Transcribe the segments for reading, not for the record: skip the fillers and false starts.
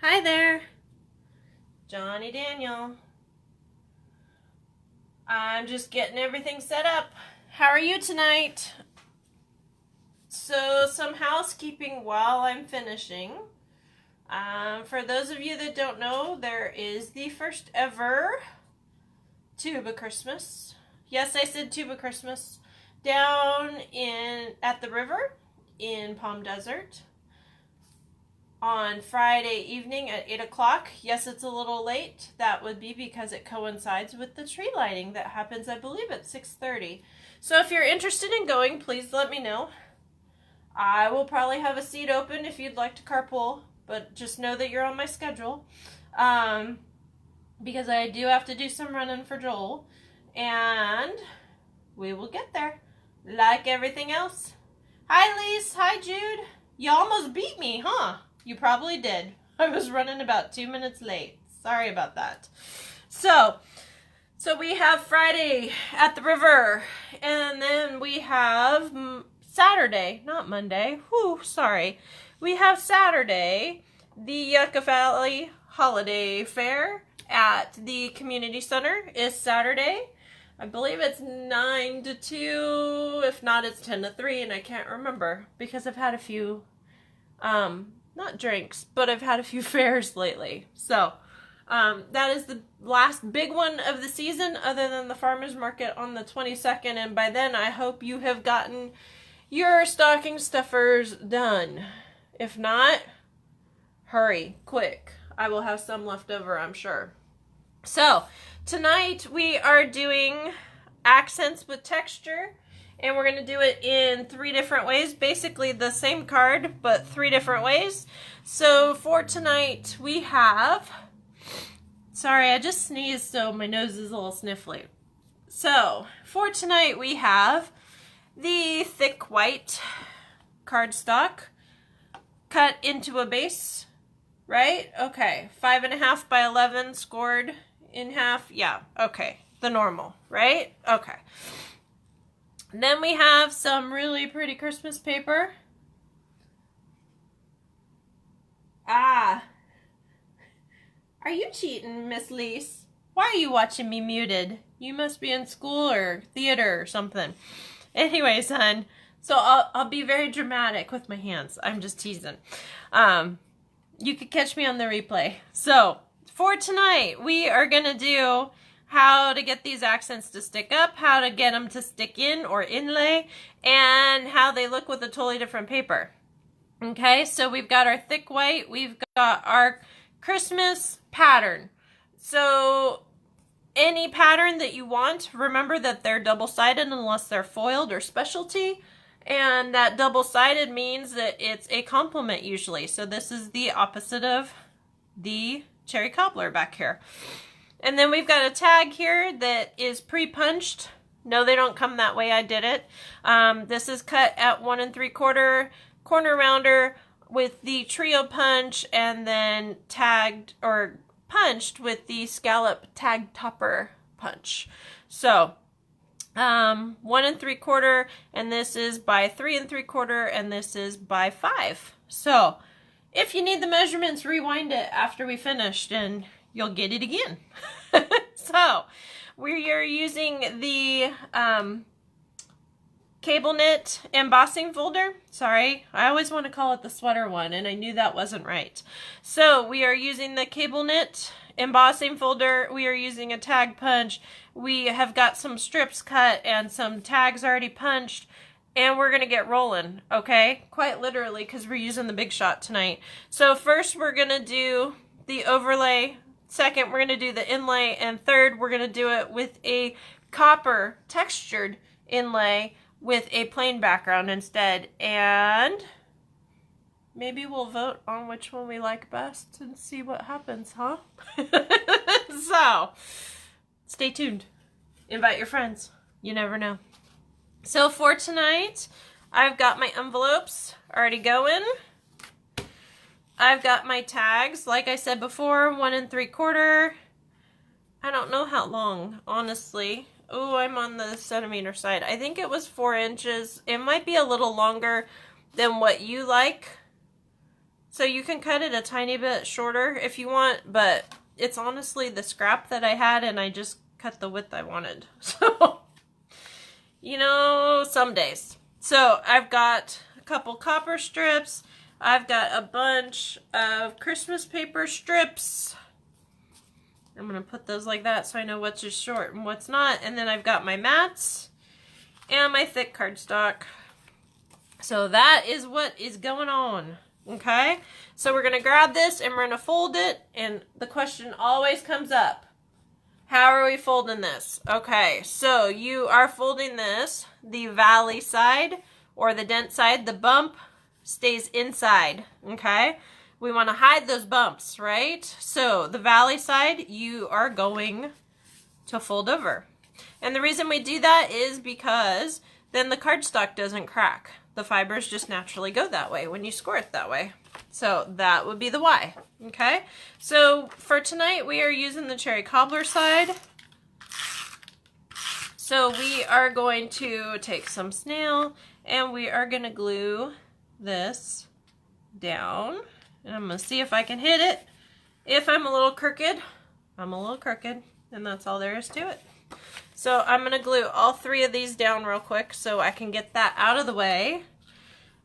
Hi there, Johnny Daniel. I'm just getting everything set up. How are you tonight? So, some housekeeping while I'm finishing. For those of you that don't know, there is the first ever Tuba Christmas. Yes, I said Tuba Christmas. Down at the river in Palm Desert on Friday evening at 8 o'clock. Yes, it's a little late. That would be because it coincides with the tree lighting that happens, I believe, at 6:30. So if you're interested in going, please let me know. I will probably have a seat open if you'd like to carpool, but just know that you're on my schedule. Because I do have to do some running for Joel. And we will get there. Like everything else. Hi, Lise. Hi, Jude. You almost beat me, huh? You probably did. I was running about 2 minutes late. Sorry about that. So we have Friday at the river. And then we have Saturday, not Monday. Whew, sorry. We have Saturday, the Yucca Valley Holiday Fair at the community center is Saturday. I believe it's 9 to 2. If not, it's 10 to 3, and I can't remember because I've had a few, not drinks, but I've had a few fairs lately. So, that is the last big one of the season other than the farmer's market on the 22nd, and by then I hope you have gotten your stocking stuffers done. If not, hurry, quick. I will have some left over, I'm sure. So, tonight we are doing accents with texture, and we're going to do it in 3 different ways. Basically the same card, but 3 different ways. So, for tonight we have... Sorry, I just sneezed, so my nose is a little sniffly. So, for tonight we have the thick white cardstock cut into a base. Right? Okay. 5.5 by 11 scored in half. Yeah. Okay. The normal. Right? Okay. Then we have some really pretty Christmas paper. Ah. Are you cheating, Miss Lise? Why are you watching me muted? You must be in school or theater or something. Anyways, hon. So I'll be very dramatic with my hands. I'm just teasing. You could catch me on the replay. So, for tonight, we are going to do how to get these accents to stick up, how to get them to stick in or inlay, and how they look with a totally different paper. Okay, so we've got our thick white, we've got our Christmas pattern. So, any pattern that you want, remember that they're double-sided unless they're foiled or specialty. And that double-sided means that it's a complement usually. So this is the opposite of the cherry cobbler back here. And then we've got a tag here that is pre-punched. No, they don't come that way. I did it. This is cut at 1 3/4 corner rounder with the trio punch and then tagged or punched with the scallop tag topper punch. So 1 3/4, and this is by 3 3/4, and this is by 5. So, if you need the measurements, rewind it after we finished, and you'll get it again. So, we are using the cable knit embossing folder. Sorry, I always want to call it the sweater one, and I knew that wasn't right. So, we are using the cable knit embossing folder. We are using a tag punch. We have got some strips cut and some tags already punched, and we're going to get rolling, okay? Quite literally, because we're using the Big Shot tonight. So first we're going to do the overlay, second we're going to do the inlay, and third we're going to do it with a copper textured inlay with a plain background instead. And maybe we'll vote on which one we like best and see what happens, huh? So, stay tuned. Invite your friends. You never know. So for tonight, I've got my envelopes already going. I've got my tags, like I said before, 1 3/4. I don't know how long, honestly. Oh, I'm on the centimeter side. I think it was 4 inches. It might be a little longer than what you like. So you can cut it a tiny bit shorter if you want, but it's honestly the scrap that I had and I just cut the width I wanted. So, you know, some days. So I've got a couple copper strips. I've got a bunch of Christmas paper strips. I'm going to put those like that so I know what's just short and what's not. And then I've got my mats and my thick cardstock. So that is what is going on. Okay? So we're going to grab this and we're going to fold it. And the question always comes up. How are we folding this? Okay, so you are folding this, the valley side or the dent side, the bump stays inside, okay? We want to hide those bumps, right? So the valley side, you are going to fold over. And the reason we do that is because then the cardstock doesn't crack. The fibers just naturally go that way when you score it that way. So that would be the why, okay? So for tonight, we are using the cherry cobbler side. So we are going to take some snail and we are going to glue this down. And I'm going to see if I can hit it. If I'm a little crooked, I'm a little crooked, and that's all there is to it. So I'm going to glue all three of these down real quick so I can get that out of the way.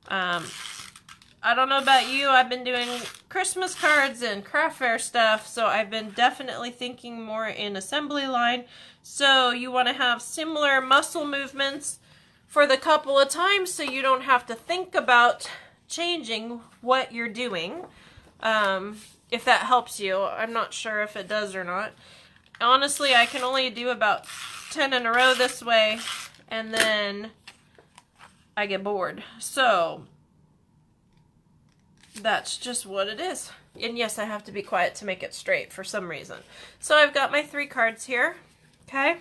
I don't know about you, I've been doing Christmas cards and craft fair stuff, so I've been definitely thinking more in assembly line. So you want to have similar muscle movements for the couple of times so you don't have to think about changing what you're doing. If that helps you. I'm not sure if it does or not. Honestly, I can only do about 10 in a row this way, and then I get bored. So that's just what it is. And yes, I have to be quiet to make it straight for some reason. So I've got my 3 cards here, okay?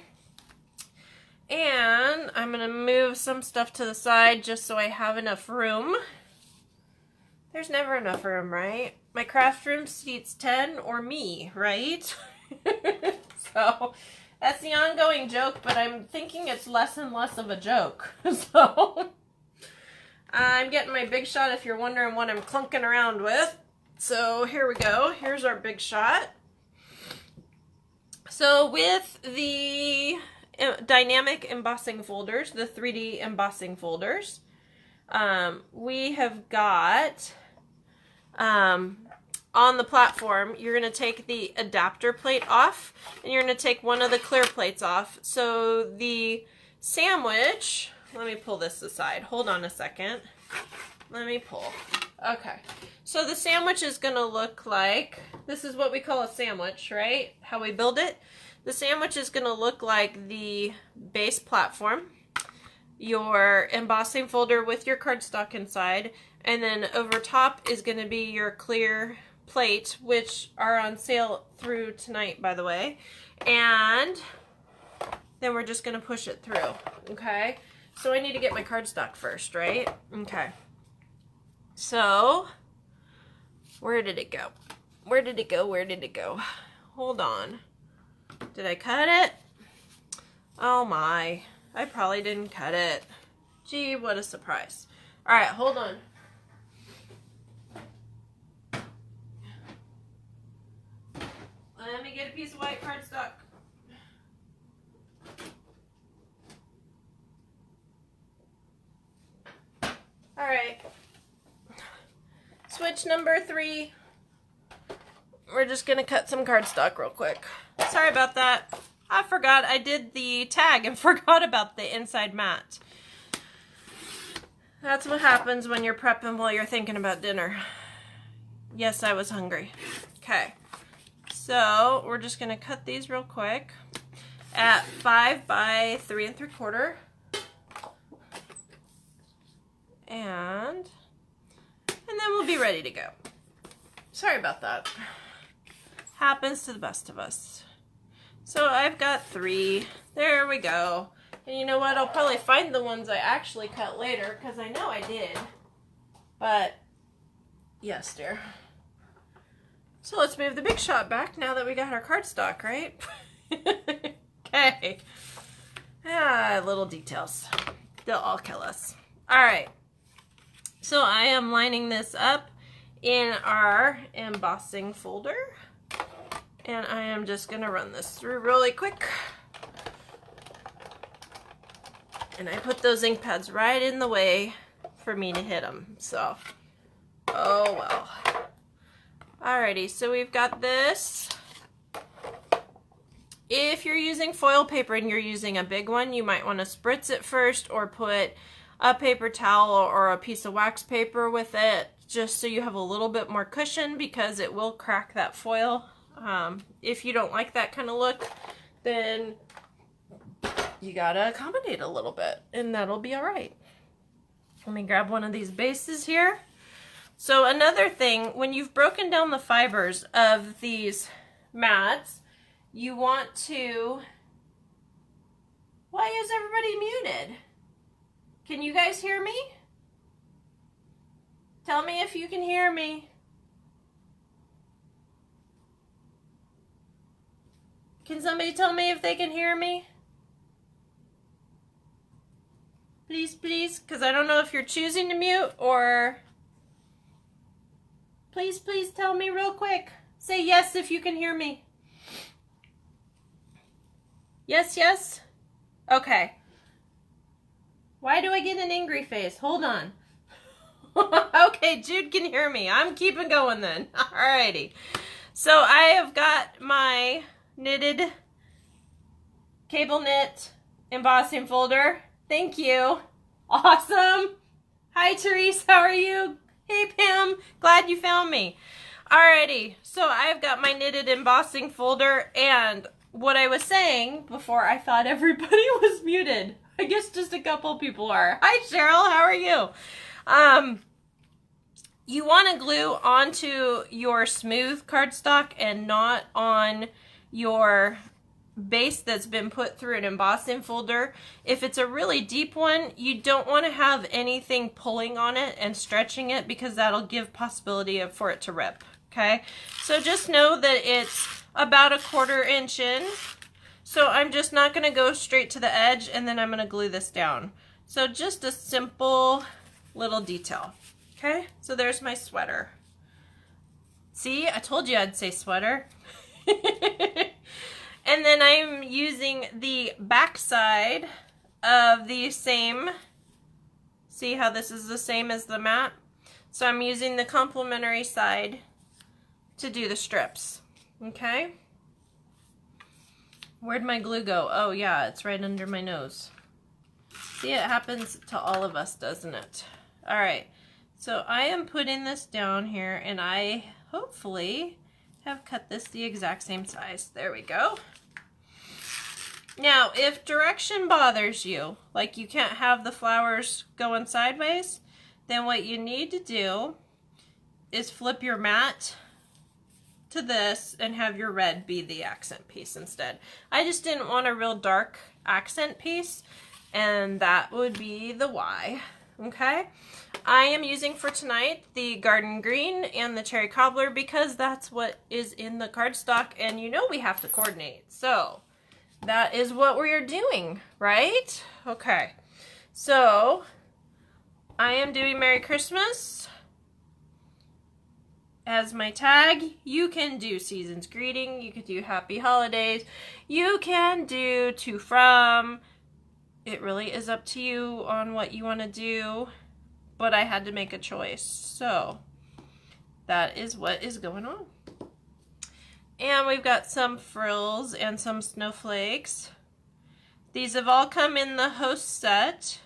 And I'm going to move some stuff to the side just so I have enough room. There's never enough room, right? My craft room seats 10 or me, right? So that's the ongoing joke, but I'm thinking it's less and less of a joke. So I'm getting my big shot if you're wondering what I'm clunking around with. So here we go. Here's our big shot. So with the dynamic embossing folders, the 3D embossing folders, we have got on the platform, you're going to take the adapter plate off and you're going to take one of the clear plates off. So the sandwich, let me pull this aside. Hold on a second. Let me pull. Okay. So the sandwich is going to look like, this is what we call a sandwich, right? How we build it. The sandwich is going to look like the base platform, your embossing folder with your cardstock inside, and then over top is going to be your clear plate, which are on sale through tonight, by the way. And then we're just going to push it through, okay? So I need to get my cardstock first, right? Okay. So, where did it go? Where did it go? Where did it go? Hold on. Did I cut it? Oh my. I probably didn't cut it. Gee, what a surprise. Alright, hold on. Let me get a piece of white cardstock. Alright. Switch number 3. We're just going to cut some cardstock real quick. Sorry about that. I forgot I did the tag and forgot about the inside mat. That's what happens when you're prepping while you're thinking about dinner. Yes, I was hungry. Okay. So we're just going to cut these real quick at 5 by 3 3/4. And then we'll be ready to go. Sorry about that. Happens to the best of us. So I've got 3. There we go. And you know what? I'll probably find the ones I actually cut later because I know I did. But yes, dear. So let's move the big shot back now that we got our cardstock, right? Okay. Little details. They'll all kill us. All right. So I am lining this up in our embossing folder. And I am just going to run this through really quick. And I put those ink pads right in the way for me to hit them. So, oh well. Alrighty, so we've got this. If you're using foil paper and you're using a big one, you might want to spritz it first or put a paper towel or a piece of wax paper with it, just so you have a little bit more cushion, because it will crack that foil. If you don't like that kind of look, then you gotta accommodate a little bit, and that'll be all right. Let me grab one of these bases here. So another thing, when you've broken down the fibers of these mats, you want to... Why is everybody muted? Can you guys hear me? Tell me if you can hear me. Can somebody tell me if they can hear me? Please, please, because I don't know if you're choosing to mute or... Please, please tell me real quick. Say yes if you can hear me. Yes, yes? Okay. Why do I get an angry face? Hold on. Okay, Jude can hear me. I'm keeping going then. Alrighty. So I have got my knitted cable knit embossing folder. Thank you. Awesome. Hi, Therese. How are you? Hey, Pam. Glad you found me. Alrighty. So I've got my knitted embossing folder, and what I was saying before, I thought everybody was muted. I guess just a couple people are. Hi, Cheryl. How are you? You want to glue onto your smooth cardstock and not on your base that's been put through an embossing folder. If it's a really deep one, you don't want to have anything pulling on it and stretching it, because that'll give possibility for it to rip. Okay, so just know that it's about 1/4 inch in. So I'm just not going to go straight to the edge, and then I'm going to glue this down. So just a simple little detail. Okay, so there's my sweater. See, I told you I'd say sweater. And then I'm using the back side of the same, see how this is the same as the mat? So I'm using the complementary side to do the strips, okay? Where'd my glue go? Oh yeah, it's right under my nose. See, it happens to all of us, doesn't it? All right, so I am putting this down here, and I hopefully have cut this the exact same size. There we go. Now, if direction bothers you, like you can't have the flowers going sideways, then what you need to do is flip your mat to this and have your red be the accent piece instead. I just didn't want a real dark accent piece, and that would be the why. Okay, I am using for tonight the garden green and the cherry cobbler, because that's what is in the cardstock, and you know we have to coordinate. So that is what we're doing, right? Okay, so I am doing Merry Christmas as my tag. You can do Season's Greeting, you could do Happy Holidays, you can do To From. It really is up to you on what you want to do, but I had to make a choice, so that is what is going on. And we've got some frills and some snowflakes. These have all come in the host set,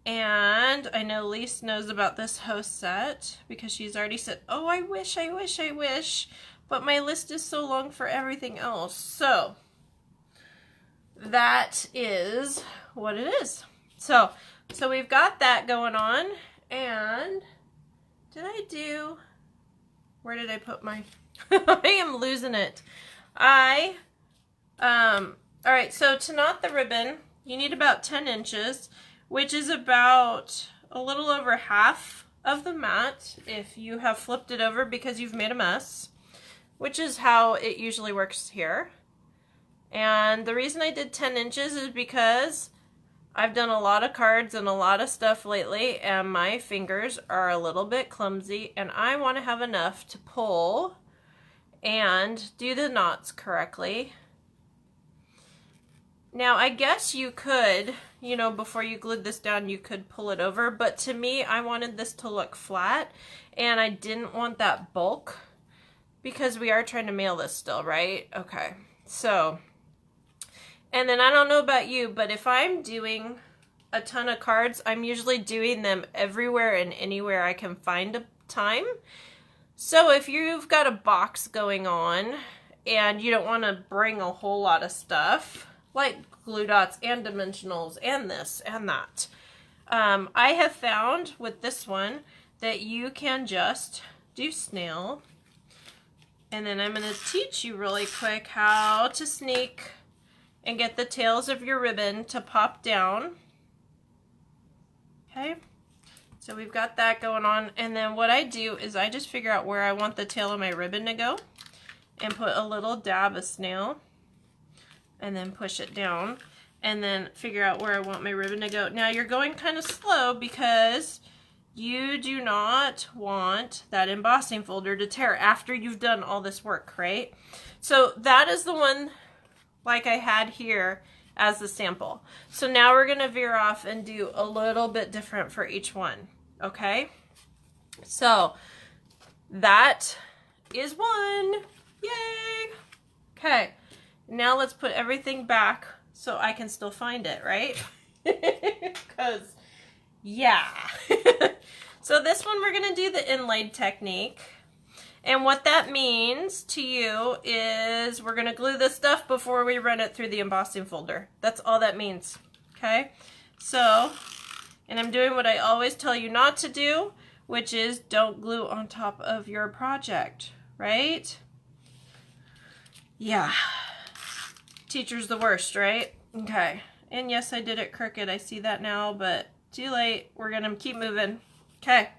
and I know Lise knows about this host set because she's already said, oh, I wish, but my list is so long for everything else. So that is what it is. So we've got that going on, and where did I put my, I am losing it. All right, so to knot the ribbon, you need about 10 inches, which is about a little over half of the mat if you have flipped it over because you've made a mess, which is how it usually works here. And the reason I did 10 inches is because I've done a lot of cards and a lot of stuff lately, and my fingers are a little bit clumsy, and I want to have enough to pull and do the knots correctly. Now, I guess you could, you know, before you glued this down, you could pull it over, but to me, I wanted this to look flat, and I didn't want that bulk because we are trying to mail this still, right? Okay, so, and then I don't know about you, but if I'm doing a ton of cards, I'm usually doing them everywhere and anywhere I can find a time. So if you've got a box going on and you don't want to bring a whole lot of stuff, like glue dots and dimensionals and this and that, I have found with this one that you can just do snail. And then I'm going to teach you really quick how to sneak and get the tails of your ribbon to pop down. Okay, so we've got that going on. And then what I do is I just figure out where I want the tail of my ribbon to go and put a little dab of snail and then push it down and then figure out where I want my ribbon to go. Now you're going kind of slow because you do not want that embossing folder to tear after you've done all this work, right? So that is the one like I had here as the sample. So now we're going to veer off and do a little bit different for each one, okay? So that is one. Yay! Okay, now let's put everything back so I can still find it, right? Because, yeah. So this one we're going to do the inlaid technique. And what that means to you is we're going to glue this stuff before we run it through the embossing folder. That's all that means, okay? So, and I'm doing what I always tell you not to do, which is don't glue on top of your project, right? Yeah. Teacher's the worst, right? Okay. And yes, I did it crooked. I see that now, but too late. We're going to keep moving. Okay.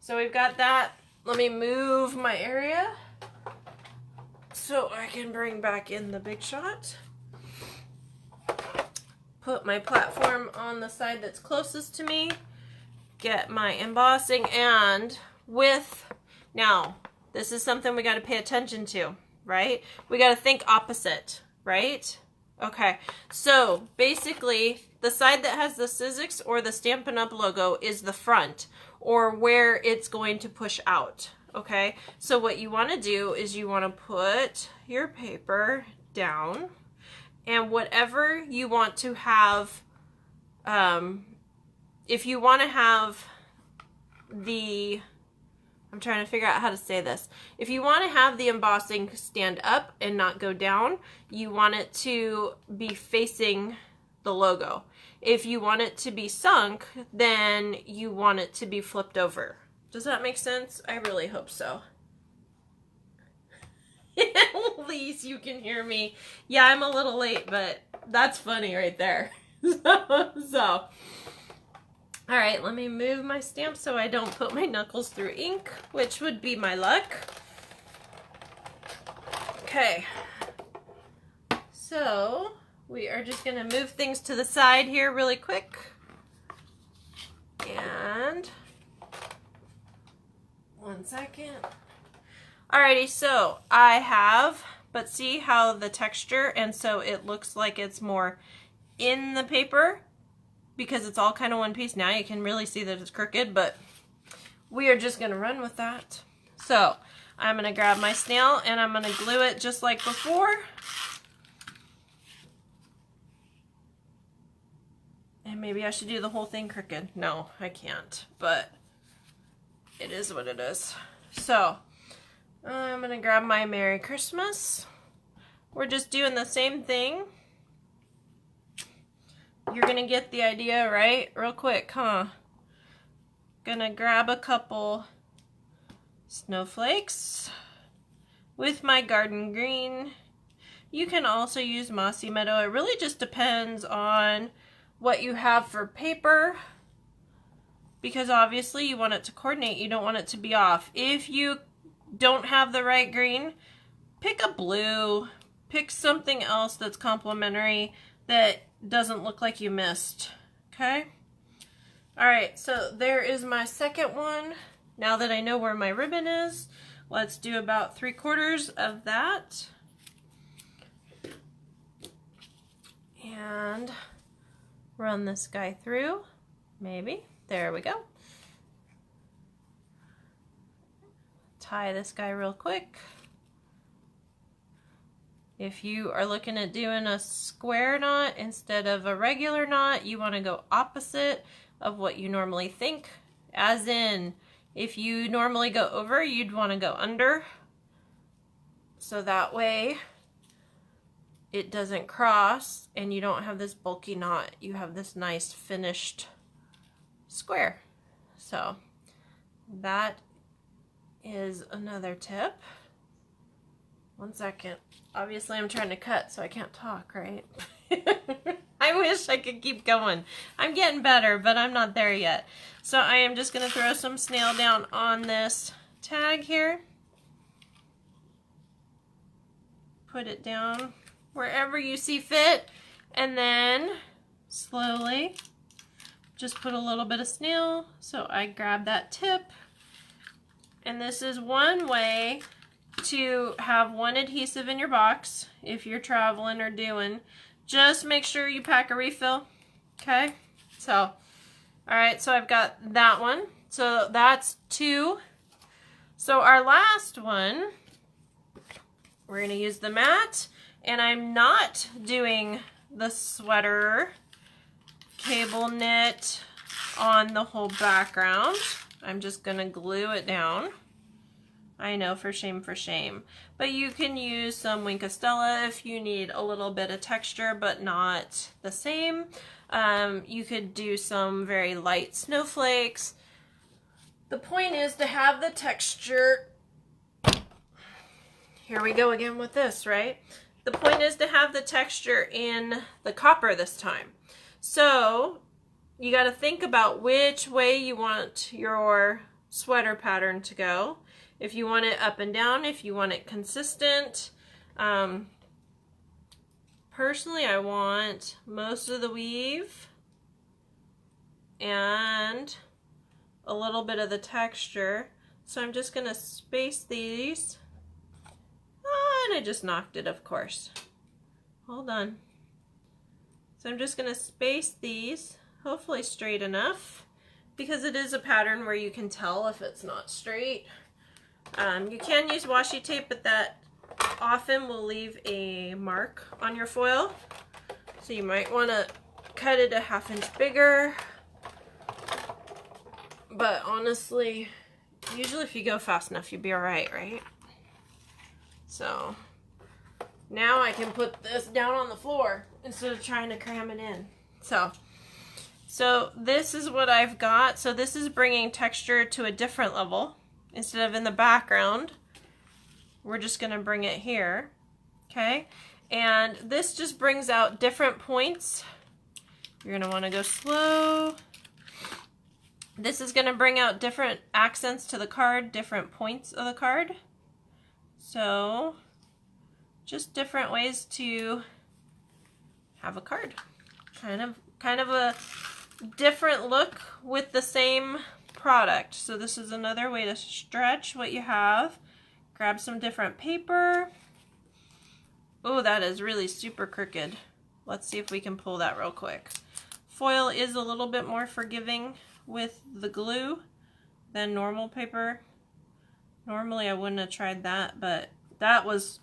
So we've got that. Let me move my area so I can bring back in the Big Shot. Put my platform on the side that's closest to me. Get my embossing, and with, now, this is something we got to pay attention to, right? We got to think opposite, right? Okay, so basically the side that has the Sizzix or the Stampin' Up! Logo is the front, or where it's going to push out, okay? So what you want to do is you want to put your paper down, and whatever you want to have, if you want to have the, I'm trying to figure out how to say this. If you want to have the embossing stand up and not go down, you want it to be facing the logo. If you want it to be sunk, then you want it to be flipped over. Does that make sense? I really hope so. At least you can hear me. Yeah, I'm a little late, but that's funny right there. So, all right, let me move my stamp so I don't put my knuckles through ink, which would be my luck. Okay. So, we are just going to move things to the side here really quick. And, one second. Alrighty, so I have, but see how the texture, and so it looks like it's more in the paper because it's all kind of one piece. Now you can really see that it's crooked, but we are just going to run with that. So, I'm going to grab my snail and I'm going to glue it just like before. And maybe I should do the whole thing crooked. No, I can't, but it is what it is. So, I'm going to grab my Merry Christmas. We're just doing the same thing. You're going to get the idea, right? Real quick, huh? Gonna grab a couple snowflakes with my garden green. You can also use Mossy Meadow. It really just depends on what you have for paper, because obviously you want it to coordinate. You don't want it to be off. If you don't have the right green, pick a blue, pick something else that's complementary that doesn't look like you missed Okay. All right, so there is my second one. Now that I know where my ribbon is, let's do about 3/4 of that. And run this guy through, maybe. There we go. Tie this guy real quick. If you are looking at doing a square knot instead of a regular knot, you want to go opposite of what you normally think. As in, if you normally go over, you'd want to go under. So that way it doesn't cross and you don't have this bulky knot. You have this nice finished square. So that is another tip. One second. Obviously I'm trying to cut so I can't talk, right? I wish I could keep going. I'm getting better, but I'm not there yet. So I am just going to throw some snail down on this tag here. Put it down wherever you see fit, and then slowly just put a little bit of snail. So I grab that tip, and this is one way to have one adhesive in your box if you're traveling or doing. Just make sure you pack a refill. Okay, so all right, so I've got that one, so that's 2. So our last one, we're going to use the mat, and I'm not doing the sweater cable knit on the whole background. I'm just going to glue it down. I know, for shame, but you can use some Wink of Stella if you need a little bit of texture but not the same. You could do some very light snowflakes. The point is to have the texture. Here we go again with this, right? The point is to have the texture in the copper this time. So you got to think about which way you want your sweater pattern to go. If you want it up and down, if you want it consistent. Personally, I want most of the weave and a little bit of the texture. So I'm just going to space these. Oh, and I just knocked it, of course. Hold on. So I'm just going to space these, hopefully straight enough, because it is a pattern where you can tell if it's not straight. You can use washi tape, but that often will leave a mark on your foil. So you might want to cut it a ½ inch bigger. But honestly, usually if you go fast enough, you'll be alright, right? So now I can put this down on the floor instead of trying to cram it in. So this is what I've got. So this is bringing texture to a different level. Instead of in the background, we're just going to bring it here, okay? And this just brings out different points. You're going to want to go slow. This is going to bring out different accents to the card, different points of the card. So, just different ways to have a card. Kind of a different look with the same product. So this is another way to stretch what you have. Grab some different paper. Oh, that is really super crooked. Let's see if we can pull that real quick. Foil is a little bit more forgiving with the glue than normal paper. Normally I wouldn't have tried that, but that was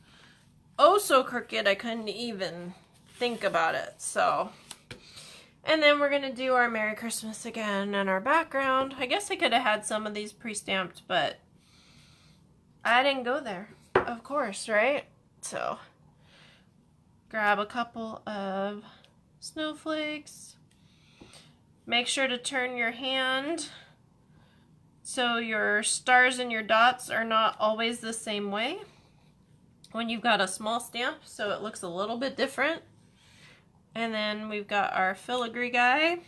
oh so crooked I couldn't even think about it. So, and then we're going to do our Merry Christmas again in our background. I guess I could have had some of these pre-stamped, but I didn't go there, of course, right? So, grab a couple of snowflakes. Make sure to turn your hand so your stars and your dots are not always the same way when you've got a small stamp, so it looks a little bit different. And then we've got our filigree guy.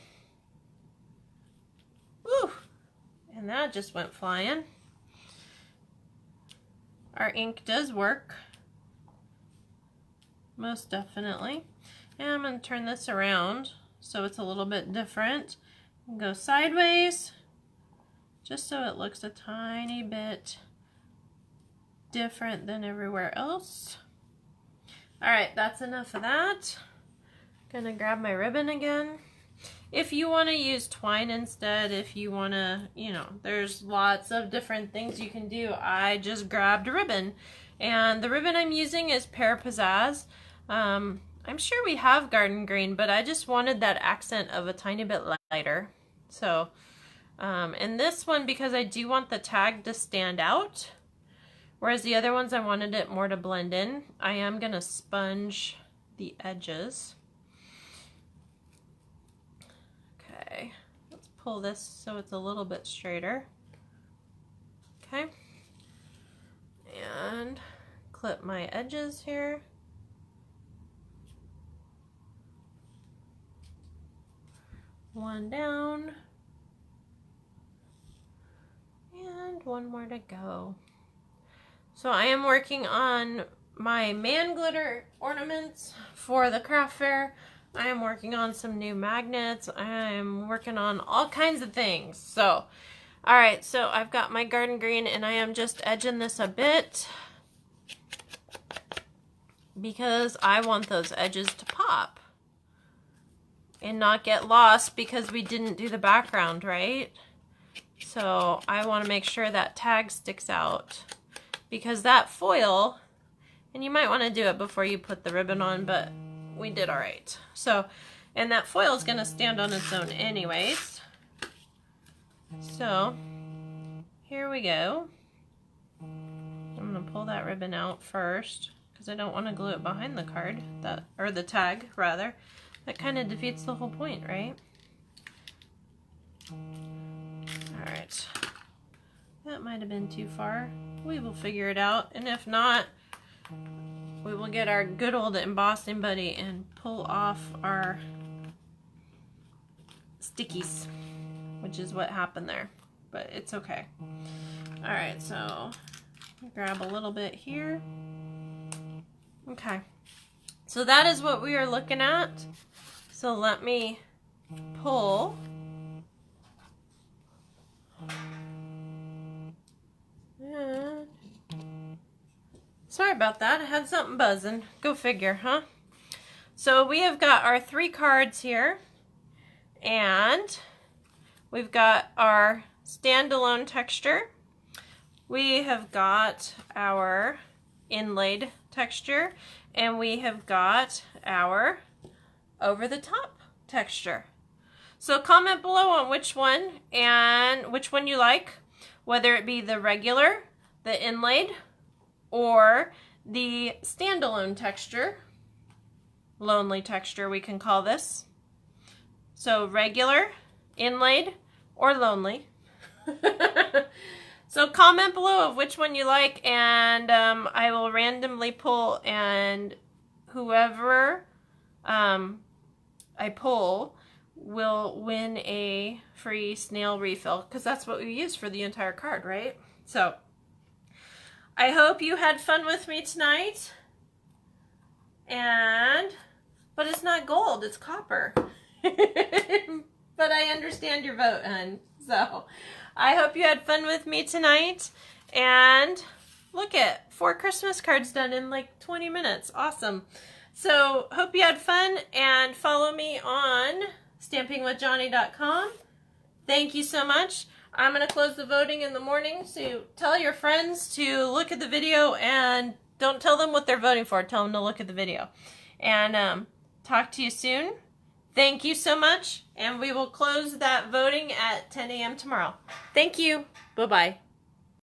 Woo! And that just went flying. Our ink does work. Most definitely. And I'm going to turn this around so it's a little bit different. Go sideways, just so it looks a tiny bit different than everywhere else. All right, that's enough of that. Gonna grab my ribbon again. If you want to use twine instead, if you want to, you know, there's lots of different things you can do. I just grabbed a ribbon, and the ribbon I'm using is Pear Pizzazz. I'm sure we have Garden Green, but I just wanted that accent of a tiny bit lighter. So, and this one, because I do want the tag to stand out, whereas the other ones I wanted it more to blend in, I am going to sponge the edges. Okay, let's pull this so it's a little bit straighter. Okay, and clip my edges here. One down, and one more to go. So I am working on my man glitter ornaments for the craft fair. I am working on some new magnets. I am working on all kinds of things. So, all right, so I've got my Garden Green, and I am just edging this a bit because I want those edges to pop and not get lost because we didn't do the background, right? So I want to make sure that tag sticks out, because that foil, and you might want to do it before you put the ribbon on, but we did all right. So, and that foil is going to stand on its own anyways. So here we go. I'm going to pull that ribbon out first because I don't want to glue it behind the card, or the tag rather. That kind of defeats the whole point, right? Alright. That might have been too far. We will figure it out, and if not, we will get our good old embossing buddy and pull off our stickies, which is what happened there, but it's okay. Alright, so grab a little bit here. Okay. So that is what we are looking at. So let me pull. And sorry about that. I had something buzzing. Go figure, huh? So we have got our 3 cards here. And we've got our standalone texture. We have got our inlaid texture. And we have got our over the top texture. So comment below on which one you like, whether it be the regular, the inlaid, or the standalone texture. Lonely texture, we can call this. So regular, inlaid, or lonely. So comment below of which one you like, and I will randomly pull, and whoever I pull will win a free snail refill, because that's what we use for the entire card, right? So I hope you had fun with me tonight. But it's not gold, it's copper. But I understand your vote, hon. So I hope you had fun with me tonight. And look at 4 Christmas cards done in like 20 minutes. Awesome. So hope you had fun, and follow me on stampingwithjohnny.com. Thank you so much. I'm going to close the voting in the morning, so tell your friends to look at the video, and don't tell them what they're voting for. Tell them to look at the video. And talk to you soon. Thank you so much, and we will close that voting at 10 a.m. tomorrow. Thank you. Bye-bye.